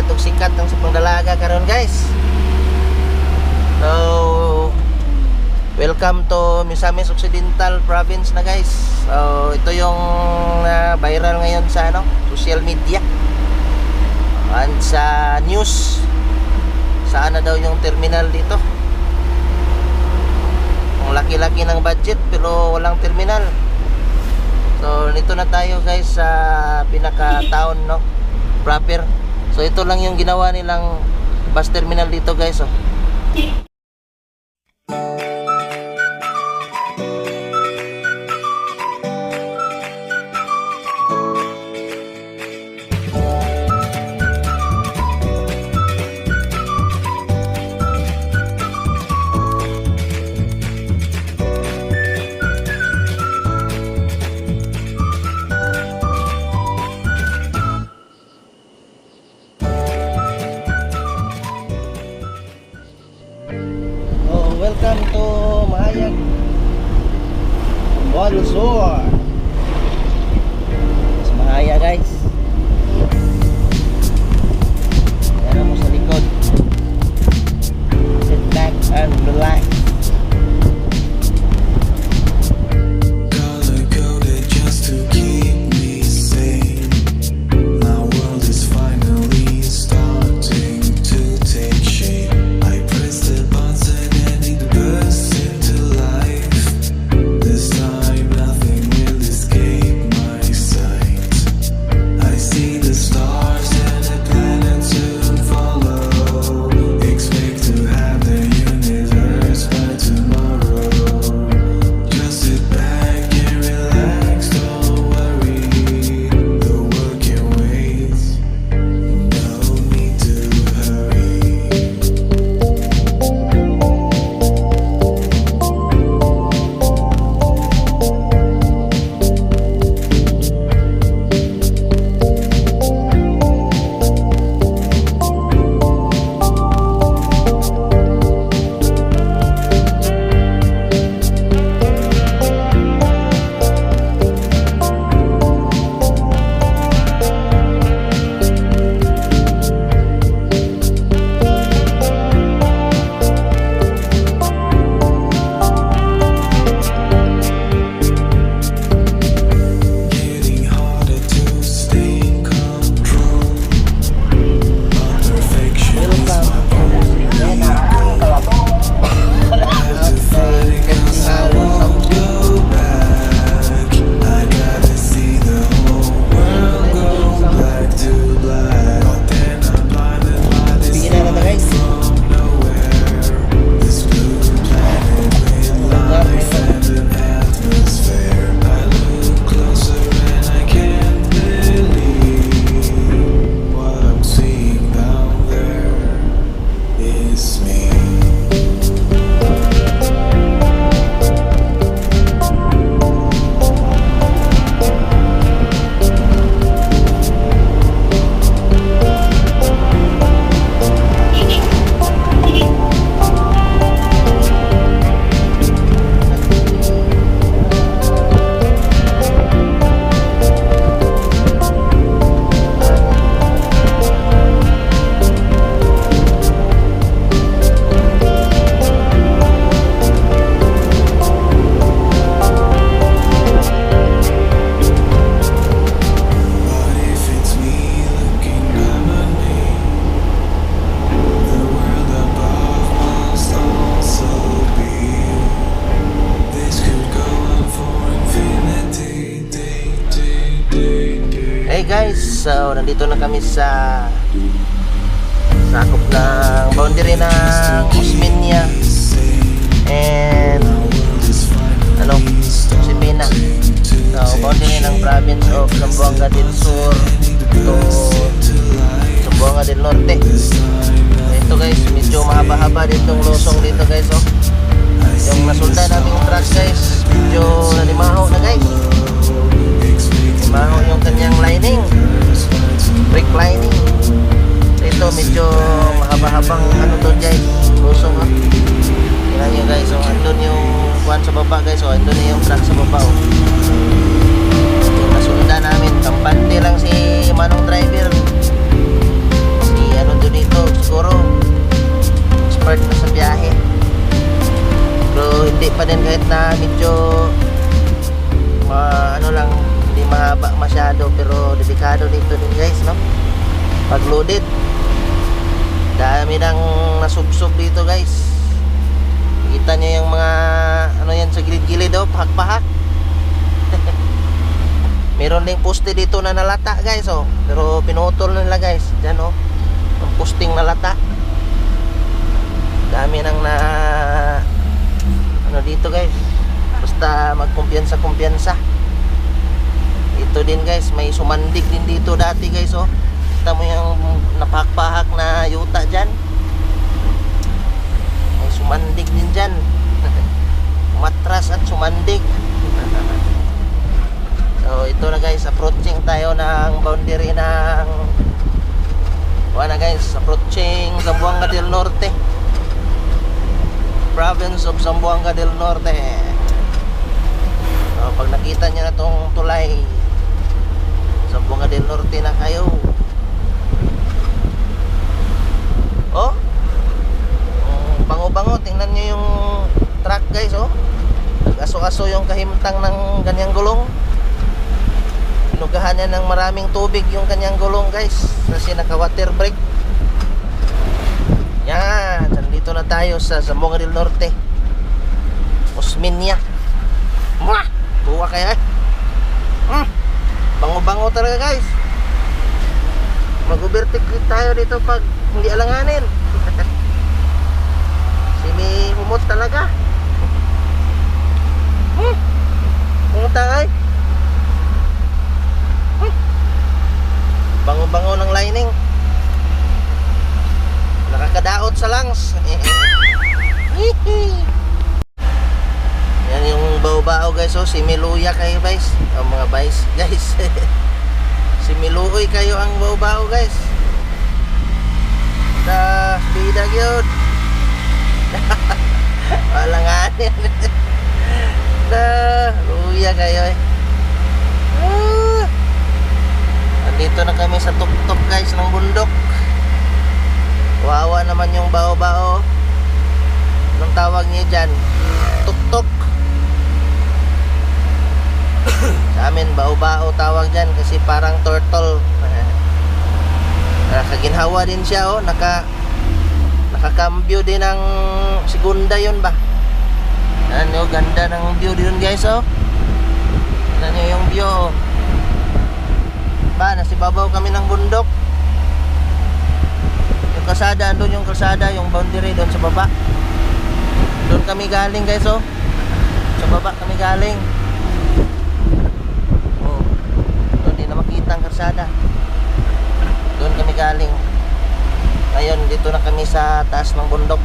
favorite ug sikat ng sa pangdalaga karon guys. So welcome to Misamis Occidental Province na guys. So ito yung viral ngayon sa social media and sa news. Saan na daw yung terminal dito? Ang laki-laki ng budget pero walang terminal. So nito na tayo guys sa pinaka-town proper. So ito lang yung ginawa nilang bus terminal dito guys. Welcome to Mahayag Bonsoir sa Mahaya guys. Yan mo sa likod. Sit back and relax. Hey guys, so nandito na kami sa sakop ng boundary ng Osmeña and Sipina. So boundary ng province of Zamboanga del Sur to Zamboanga del Norte. So ito guys, medyo mahaba-haba ditong losong dito guys. Yung nasulda naming truck guys, medyo nalimaho na guys. Limaho yung kanyang lining, brake lining. So ito medyo mahaba-habang to guys, lusong tingnan nyo guys. So andun yung kuhan sa baba guys. So andun yung truck sa baba Yung nasulda namin, kampante lang si manong driver. Si mahaba masyado, pero delikado dito din guys, no? Pag loaded, dami nang nasubsob dito guys. Kita nyo yung mga ano yan sa gilid-gilid, oh, pahak-pahak. Meron ding poste dito na nalata guys, oh, pero pinutol nila guys dyan, oh, ang posting nalata. Dami nang na ano dito guys, basta magkumpiyansa. Ito din guys, may sumandig din dito dati guys, oh. Kita mo yung napahak-pahak na yuta dyan, may sumandig din dyan. Matras at sumandig. So ito na guys, approaching tayo ng boundary ng wala guys, approaching Zamboanga del Norte, province of Zamboanga del Norte. So, pag nakita nyo na tong tulay, Zamboanga del Norte na kayo. Oh, bango-bango, tingnan nyo yung truck guys, oh. Nag-aso-aso yung kahimtang ng ganyang gulong. Pinugahan niya ng maraming tubig yung kanyang gulong guys, kasi naka water brake. Yan, nandito na tayo sa Zamboanga del Norte, Osmeña. Mwah! Buwa kaya bango-bango talaga guys. Mag-overtake tayo dito pag hindi alanganin. Simi-humot talaga. Pumunta ay bango-bango ng lining, nakakadaot sa lungs. Yan yung bao-bao guys, oh, similuya kayo guys, oh, mga guys guys. Similuoy kayo ang bao-bao guys. Da bida gyud. Walanganin. Da luya kayo eh. Dito na kami sa tuktok guys ng bundok. Wawa naman yung bao-bao. Anong tawag niyo dyan? Tuktok. Sa amin bao-bao tawag dyan, kasi parang turtle. Nakaginhawa din siya, oh. Nakakambyo din ng segunda yun ba. Ano, ganda ng view din guys, oh. Ano yung view, oh. Nasibabaw kami ng bundok. Yung kalsada, andun yung kalsada, yung boundary doon sa baba. Doon kami galing guys, oh. Sa baba kami galing. Oh, doon di na makita ang kalsada. Doon kami galing. Ngayon dito na kami sa taas ng bundok.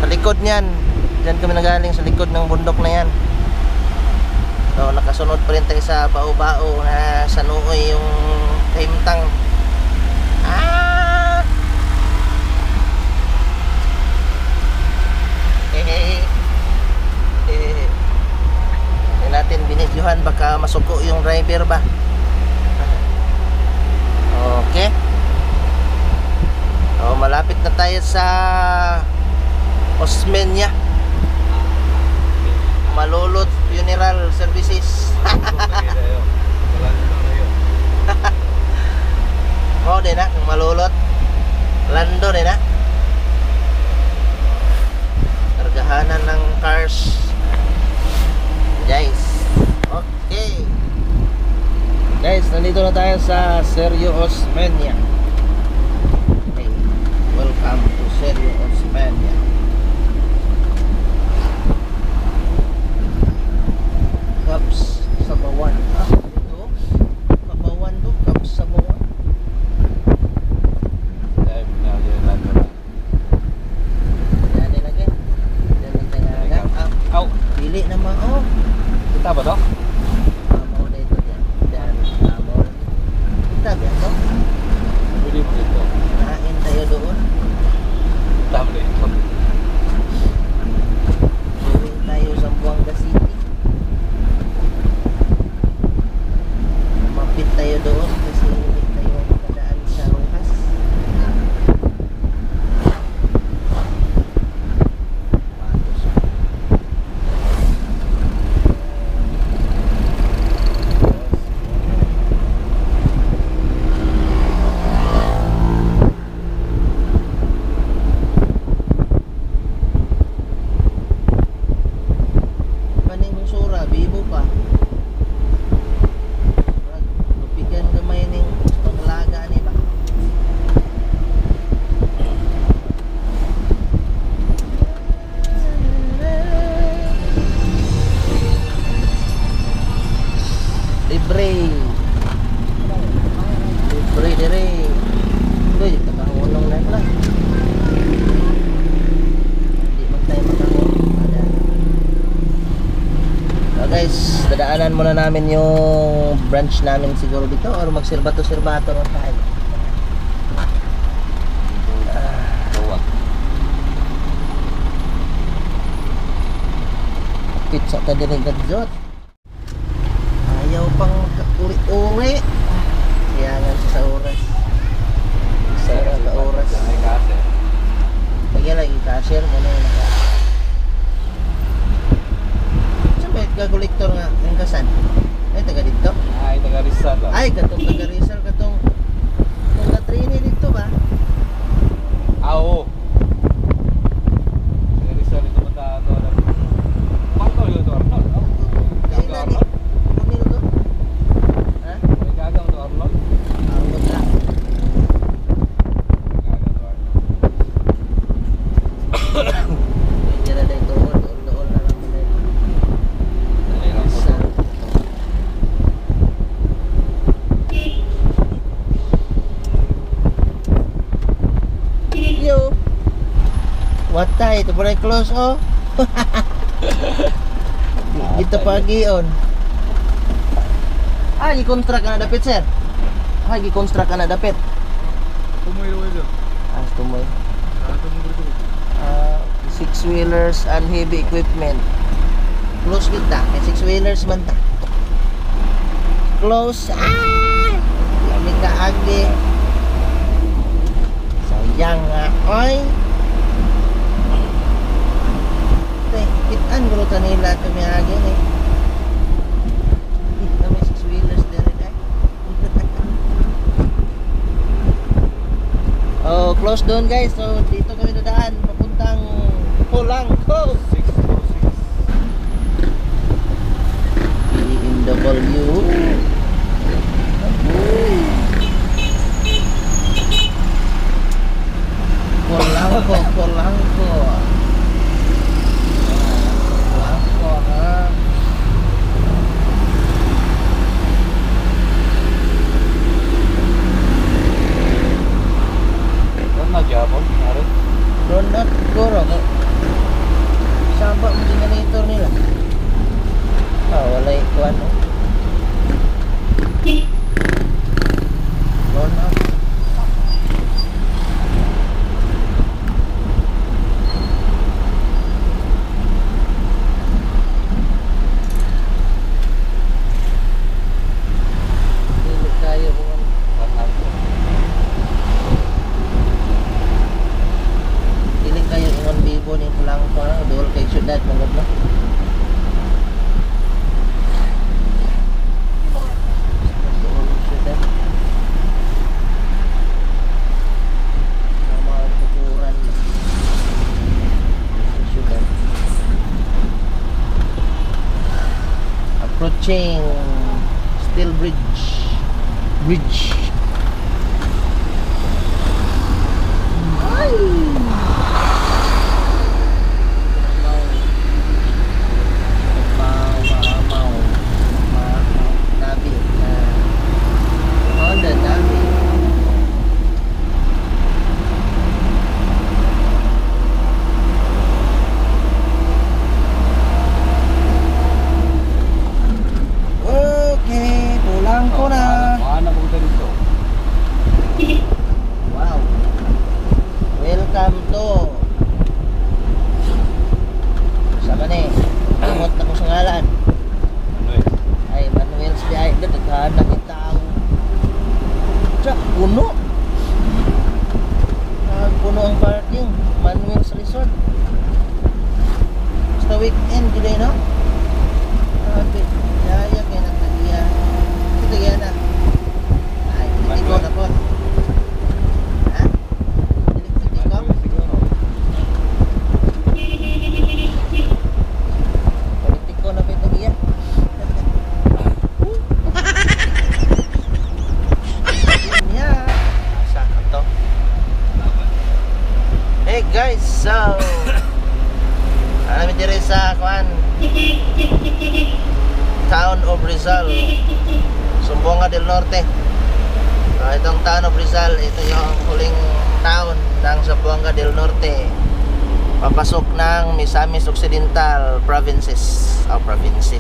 Sa likod niyan, diyan kami nagaling, sa likod ng bundok na yan. So, nakasunod pa rin tayo sa bao-bao na sa Nuoy yung kahimtang. Hindi natin binidyohan, baka masuko yung driver ba. Okay. So, malapit na tayo sa Osmeña, Malulot Funeral Services. Oh, din na, Malulot. Lando din na. Kargahanan ng cars. Guys. Okay. Guys, nandito na tayo sa Sergio Osmeña. Okay. Welcome to Sergio Osmeña. Caps Sabawan. Ito. Sabawan to. Caps Sabawan. Yan nilagay. Yan nilagay. Aw. Pili naman. Oh. Kita ba to? Amo na ito yan. Yan. Amo. Kita ba ito? Pwede mo dito. Nahain tayo doon. Tama dito. libre. Libre dire. Uy, takahunong na pala. Hindi man tayo makahunong. So guys, dadaanan muna namin yung branch namin siguro dito or magsirbato-sirbato lang tayo. Pizza ta din gadzot. Ayaw pang uli-uli. Kaya nga sa oras. Sa oras. Lagi lagi cashier mo na yun. Saan ba kolektor nga yung kasan? Ay, taga dito? Ay, taga Rizal. Ay, katong taga Rizal, katong na-trainee dito ba? Ah, oo. Taga Rizal ito mata ito. Mangkol yun ito, Arnold. Kaya na di. Pamil ko? Ha? May gagang ito, Arnold. Arnold lang. Medyo na dahil doon na lang muna yun. Isa. Yo! What tayo? Ito pa rin close, oh! Dito pagi-on. Ah, gi-construct ka na dapit, sir? Ah, gi-construct ka na dapit? Tumoy daw ito. Ah, tumoy. Tumoy ito. Six wheelers and heavy equipment. Close kita, kay six wheelers man ta. Close. Ah! Lami ka agi. Sayang nga, oy. Kitaan gulo ta nila ito may agi eh. Kita may six wheelers din eh. Oh, close doon guys. So dito kami dadaan papuntang Polanco. 646. BMW. Polanco, Polanco. Polanco ha. Doon na Japon, Aron. Donut siguro. Saba mo generator nila. Ah, wala ikuan. Donut. Hindi kaya mo. Dili kayo ingon bibo ni Polanco na dol kay syudad mangod na. Dol syudad. Mga tukuran sa syudad. Approaching Steel Bridge. Ay! Okay, Polanco na. Paano kung ganito? Wow. Welcome to Saba ni Kamot na ko sa ngalan. Ano eh? Ay, Manuel's di ay daghan na kita tao. Tsak, puno. Puno ang parking. Manuel's Resort. Basta weekend, gilay no? Grabe. Yaya kaya nang tagiya. Ito kaya na. Ay, hindi ko na po. Ha? Hindi ko? Siguro. Politiko na ba ito kaya? Yeah. Saka to. Hey guys, so alam dire sa kuan Town of Rizal. Zamboanga del Norte. Itong town of Rizal, ito yung huling town ng Zamboanga del Norte. Papasok ng Misamis Occidental provinces. Province.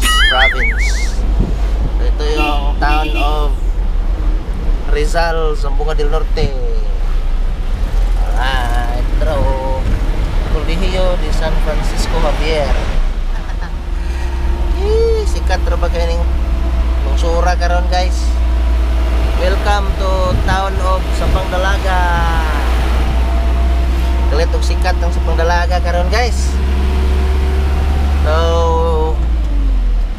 So, ito yung town of Rizal, Zamboanga del Norte. Alright, bro. Colegio de San Francisco Javier. Sikat ra ba kayo ning lungsura karon, guys. Welcome to town of Sabang Dalaga. Kalit og sikat ng Sabang Dalaga karon, guys. So,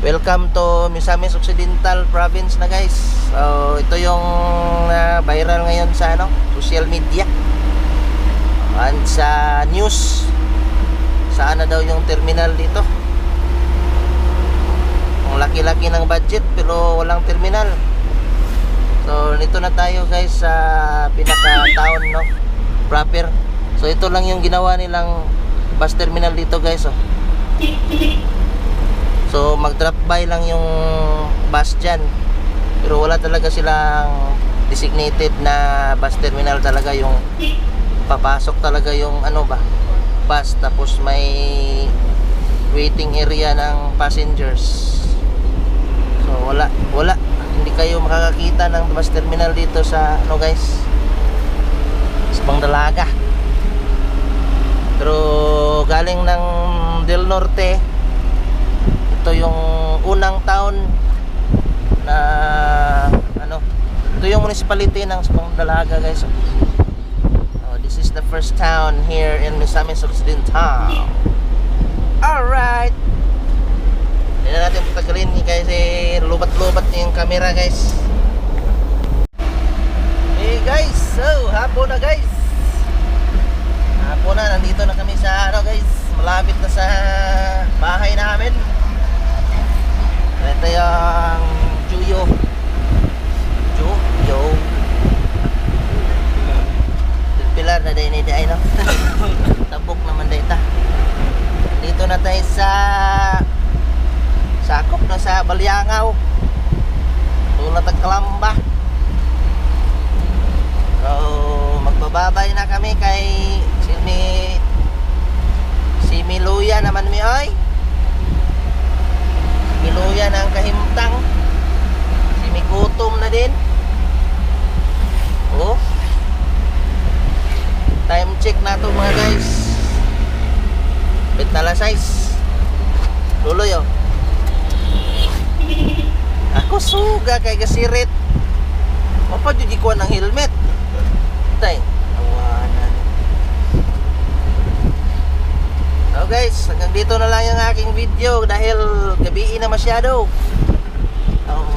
welcome to Misamis Occidental province na, guys. So, ito yung viral ngayon sa social media. And sa news, saan na daw yung terminal dito. Ang laki-laki ng budget pero walang terminal. So nito na tayo, guys, sa pinaka-town, proper. So ito lang yung ginawa nilang bus terminal dito, guys. So mag-drop by lang yung bus dyan. Pero wala talaga silang designated na bus terminal talaga. Yung papasok talaga yung bus, tapos may waiting area ng passengers. So wala, hindi kayo makakakita ng bus terminal dito sa guys, sa Pangdalaga. Pero galing ng Del Norte, ito yung unang town na ito yung municipality ng Pangdalaga, guys. This is the first town here in Misamis Occidental. Alright, hindi na natin patagalin kasi lubat-lubat yung camera, guys. Hey guys, so hapon na, guys. Hapon na, nandito na kami sa guys, malapit na sa bahay namin. Ito yung Juyo. Pilar na day tabok naman day ta. Dito na tayo sa sakop na sa Balyangaw, tulad ng Kalamba. So magbababay na kami kay si Miluya naman mi oy. Miluya ng Kahimtang. Si Migutom na din. Time check na to, mga guys. Betala size. Luloy Ako suga kay gasirit. Mapa jud ko ng helmet. Tay, awanan. So guys, hanggang dito na lang yung aking video dahil gabi na masyado.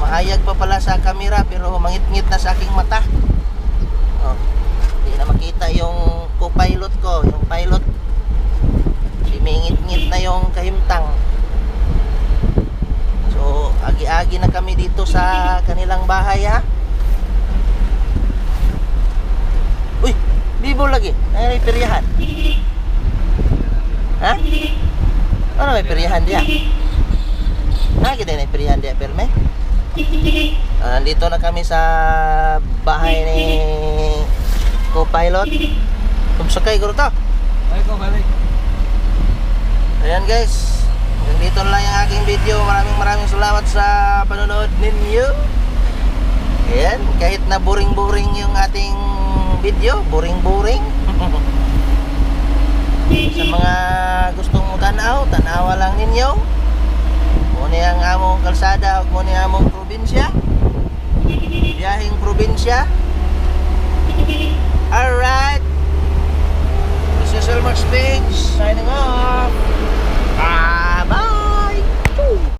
Mahayag pa pala sa camera pero mangit-ngit na sa aking mata. Hindi na makita yung co-pilot ko, yung pilot. Mingit-ngit na yung Kahimtang. So agi-agi na kami dito sa kanilang bahay, ha. Uy, bibo lagi. Ay, may peryahan. Ha? Ano may peryahan dia? Kita na peryahan dia, perme. Nandito na kami sa bahay ni co-pilot. Kumsakay ko to. Balik. Ayan, guys, dito na lang yung aking video. Maraming salamat sa panonood ninyo. Ayan, kahit na boring yung ating video, boring sa mga gustong tanawa lang ninyo. Muna ang among kalsada, muna ang among probinsya, biyaheng probinsya. Alright.